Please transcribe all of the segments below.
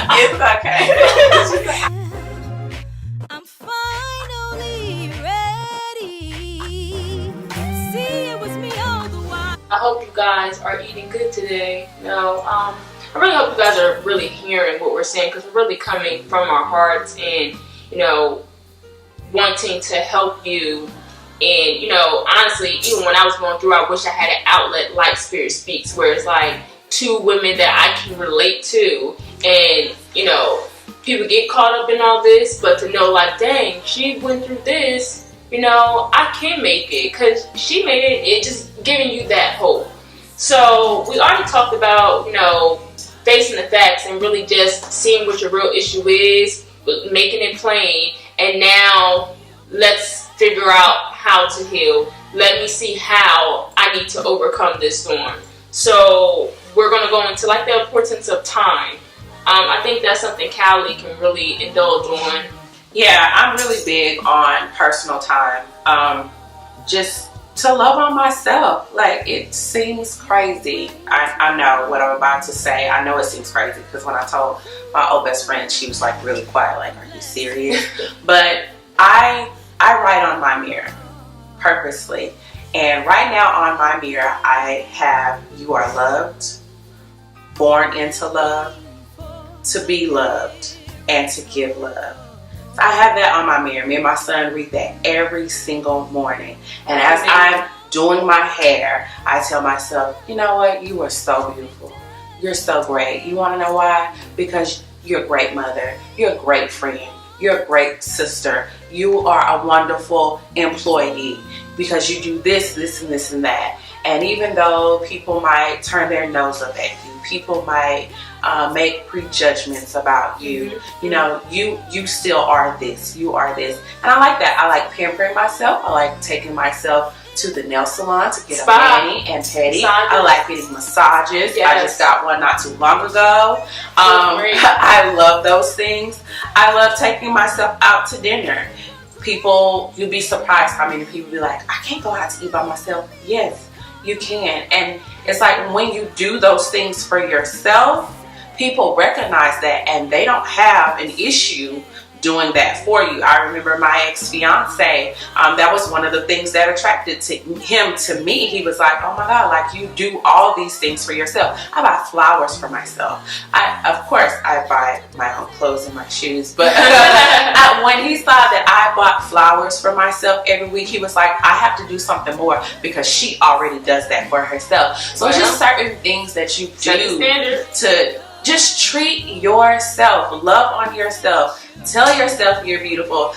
It's okay. I'm finally ready. See, it was me all the while. I hope you guys are eating good today. I really hope you guys are really hearing what we're saying, because we're really coming from our hearts and, wanting to help you. And, honestly, even when I was going through, I wish I had an outlet like Spirit Speaks, where it's like two women that I can relate to. And, people get caught up in all this, but to know, like, dang, she went through this, I can make it, because she made it. It just giving you that hope. So we already talked about, facing the facts and really just seeing what your real issue is, making it plain. And now let's figure out how to heal. Let me see how I need to overcome this storm. So we're going to go into like the importance of time. I think that's something Kalley can really indulge on. Yeah, I'm really big on personal time. Just to love on myself. Like, it seems crazy. I know what I'm about to say. I know it seems crazy, because when I told my old best friend, she was like really quiet, like, are you serious? But I write on my mirror purposely. And right now on my mirror, I have, you are loved, born into love, to be loved, and to give love. So I have that on my mirror. Me and my son read that every single morning. And as I'm doing my hair, I tell myself, you know what? You are so beautiful. You're so great. You want to know why? Because you're a great mother. You're a great friend. You're a great sister. You are a wonderful employee, because you do this, this, and this, and that. And even though people might turn their nose up at you, people might make prejudgments about you, you still are this. You are this. And I like that. I like pampering myself. I like taking myself to the nail salon to get a mani and pedi. I like getting massages. Yes. I just got one not too long ago. I love those things. I love taking myself out to dinner. People, you'd be surprised how many people be like, I can't go out to eat by myself. Yes, you can. And it's like when you do those things for yourself, people recognize that, and they don't have an issue doing that for you. I remember my ex-fiance, that was one of the things that attracted him to me. He was like, oh my God, like, you do all these things for yourself. I buy flowers for myself. Of course, I buy my own clothes and my shoes, but when he saw that I bought flowers for myself every week, he was like, I have to do something more, because she already does that for herself. So it's just certain things that you do to just treat yourself, love on yourself, tell yourself you're beautiful.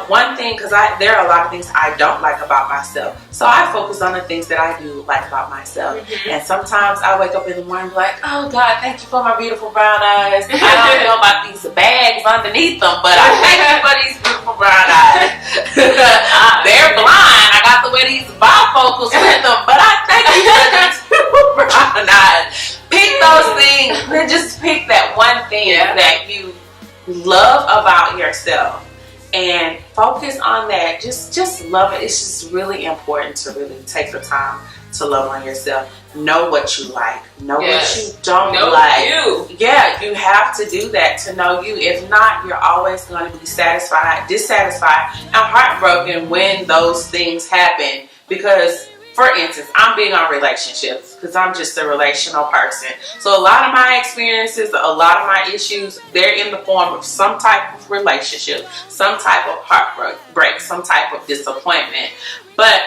One thing, because there are a lot of things I don't like about myself, so I focus on the things that I do like about myself. And sometimes I wake up in the morning like, oh God, thank you for my beautiful brown eyes. I don't know about these bags underneath them, but I thank you for these beautiful brown eyes. They're blind. I got to wear these bifocals with them, but I thank you for these beautiful brown eyes. Pick those things. Just pick that one thing that you love about yourself and focus on that. Just love it. It's just really important to really take the time to love on yourself. Know what you like. Know what you don't like. Yeah, you have to do that to know you. If not, you're always going to be dissatisfied, and heartbroken when those things happen. Because, for instance, I'm big on relationships, because I'm just a relational person. So a lot of my experiences, a lot of my issues, they're in the form of some type of relationship, some type of heartbreak, some type of disappointment. But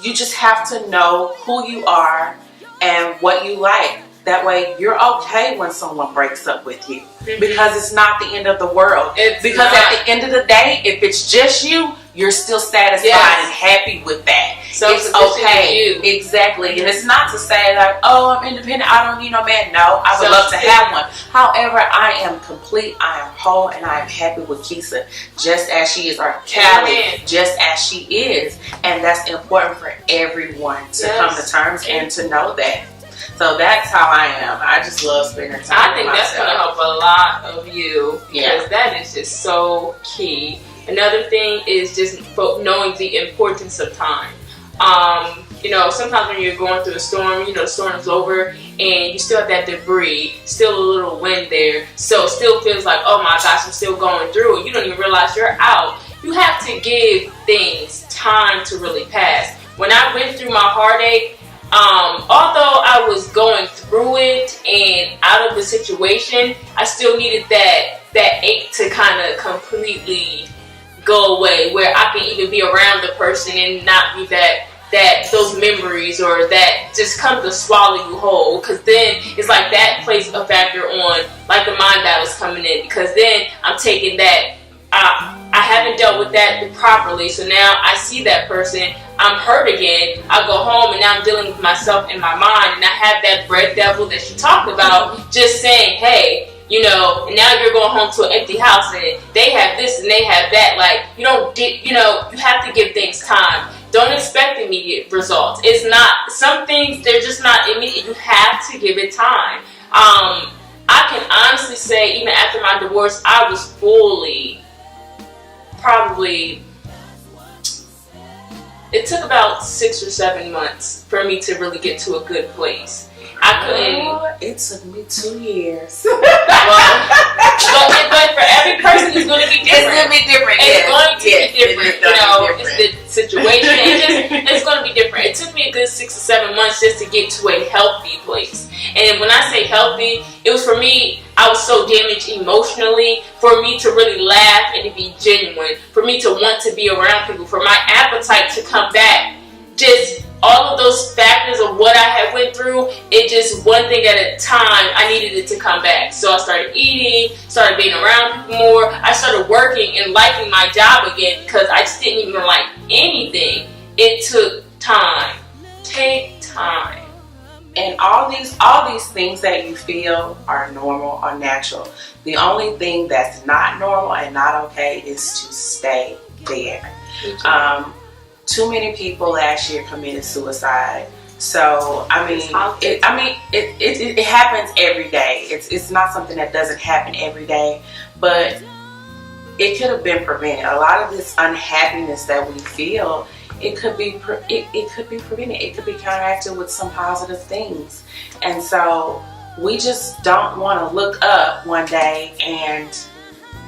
you just have to know who you are and what you like. That way you're okay when someone breaks up with you, because it's not the end of the world. At the end of the day, if it's just you, you're still satisfied and happy with that. So it's okay. Exactly. And it's not to say like, oh, I'm independent, I don't need no man. No, I would love to have one. However, I am complete, I am whole, and I am happy with Keisha just as she is, or Kalley just as she is. And that's important for everyone to come to terms and to know that. So that's how I am. I just love spending time I think that's going to help a lot of you, because that is just so key. Another thing is just knowing the importance of time. you know, sometimes when you're going through a storm, you know, the storm is over and you still have that debris, still a little wind there. So it still feels like, oh my gosh, I'm still going through it. You don't even realize you're out. You have to give things time to really pass. When I went through my heartache, although I was going through it and out of the situation, I still needed that ache to kind of completely go away, where I can even be around the person and not be that those memories or that just come to swallow you whole. Because then it's like that plays a factor on like the mind battles coming in, because then I'm taking that I haven't dealt with that properly, so now I see that person, I'm hurt again, I go home and now I'm dealing with myself in my mind, and I have that bread devil that she talked about just saying, hey, you know, and now you're going home to an empty house and they have this and they have that. Like, you don't get, you know, you have to give things time. Don't expect immediate results. It's not, some things, they're just not immediate. You have to give it time. I can honestly say, even after my divorce, I was fully, probably, it took about 6 or 7 months for me to really get to a good place. I couldn't. Oh, it took me 2 years. Well, but for every person, it's going to be different. It's going to be different. It's going to be different. You know, it's the situation. It's going to be different. It took me a good 6 or 7 months just to get to a healthy place. And when I say healthy, it was for me, I was so damaged emotionally, for me to really laugh and to be genuine, for me to want to be around people, for my appetite to come back. Just all of those factors of what I had went through, it just one thing at a time, I needed it to come back. So I started eating, started being around people more. I started working and liking my job again, because I just didn't even like anything. It took time. Take time. And all these things that you feel are normal or natural. The only thing that's not normal and not okay is to stay there. Too many people last year committed suicide. So I mean, it happens every day. It's not something that doesn't happen every day, but it could have been prevented. A lot of this unhappiness that we feel, it could be prevented. It could be counteracted with some positive things. And so we just don't want to look up one day and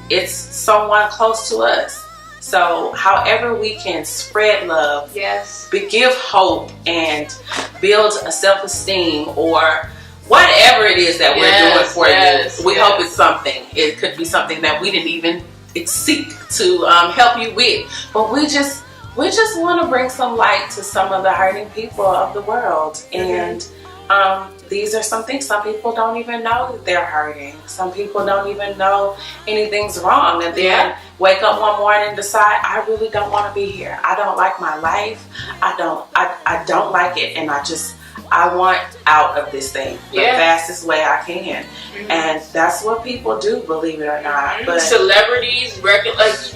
it's someone close to us. So however we can spread love, yes, give hope, and build a self-esteem, or whatever it is that we're doing for you, we hope it's something. It could be something that we didn't even seek to help you with, but we just want to bring some light to some of the hurting people of the world. And these are some things, some people don't even know that they're hurting. Some people don't even know anything's wrong, and then wake up one morning and decide, I really don't want to be here. I don't like my life. I don't like it, and I want out of this thing the fastest way I can. And that's what people do, believe it or not. But celebrities, like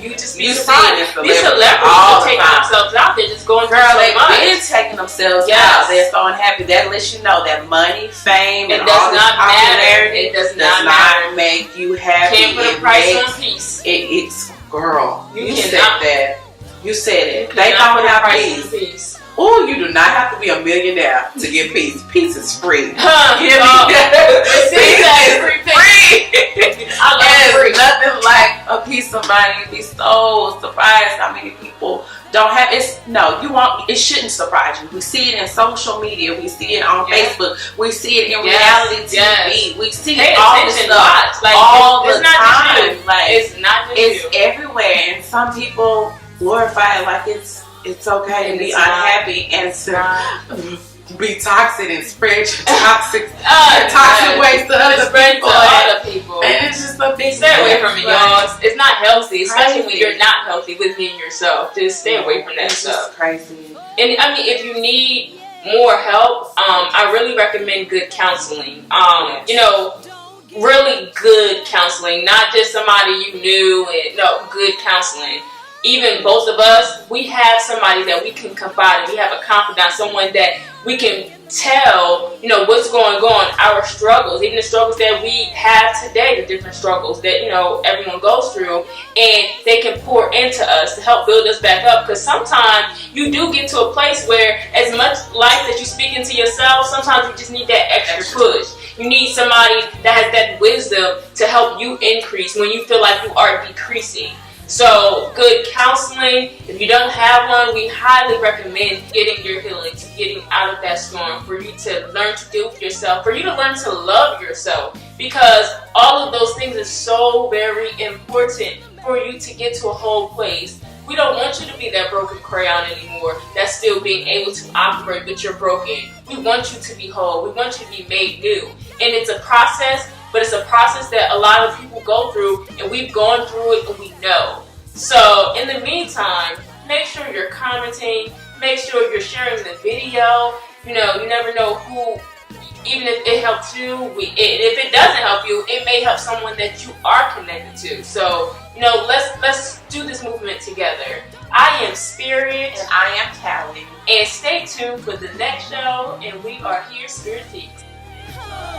you just be you surprised. see These celebrities are taking themselves out. They're just going through so much. They've been taking themselves out. They're so unhappy. That lets you know that money, fame, and all this popularity does not make you happy. Can't put a price on peace. It's girl. You said cannot. that. You said it. They don't have peace. Oh, you do not have to be a millionaire to get peace. Peace is free. Peace is free. I love free. Nothing like a piece of money. You'd be so surprised how many people don't have it. No, you won't. It shouldn't surprise you. We see it in social media. We see it on Facebook. We see it in reality TV. We see it all this stuff all the time. Like, it's not just you. It's everywhere, and some people glorify it like it's okay to be unhappy and to be toxic and spread your toxic waste to other people. And it's just a big stay away from it, y'all. It's not healthy, especially when you're not healthy within yourself. Just stay away from that stuff. It's crazy. And I mean, if you need more help, I really recommend good counseling. You know, really good counseling, not just somebody you knew. No, good counseling. Even both of us, we have somebody that we can confide in. We have a confidant, someone that we can tell, you know, what's going on, our struggles, even the struggles that we have today, the different struggles that, you know, everyone goes through, and they can pour into us to help build us back up. Because sometimes you do get to a place where, as much life that you speak into yourself, sometimes you just need that extra push. You need somebody that has that wisdom to help you increase when you feel like you are decreasing. So, good counseling, if you don't have one, we highly recommend getting your healing, to getting out of that storm, for you to learn to deal with yourself, for you to learn to love yourself, because all of those things are so very important for you to get to a whole place. We don't want you to be that broken crayon anymore that's still being able to operate, but you're broken. We want you to be whole. We want you to be made new. And it's a process, but it's a process that a lot of people go through, and we've gone through it and we know. So in the meantime, make sure you're commenting, make sure you're sharing the video. You know, you never know who, even if it helps you, if it doesn't help you, it may help someone that you are connected to. So, you know, let's do this movement together. I am Spirit. And I am Kalley. And stay tuned for the next show. And we are here, Spirit Peaks. Oh.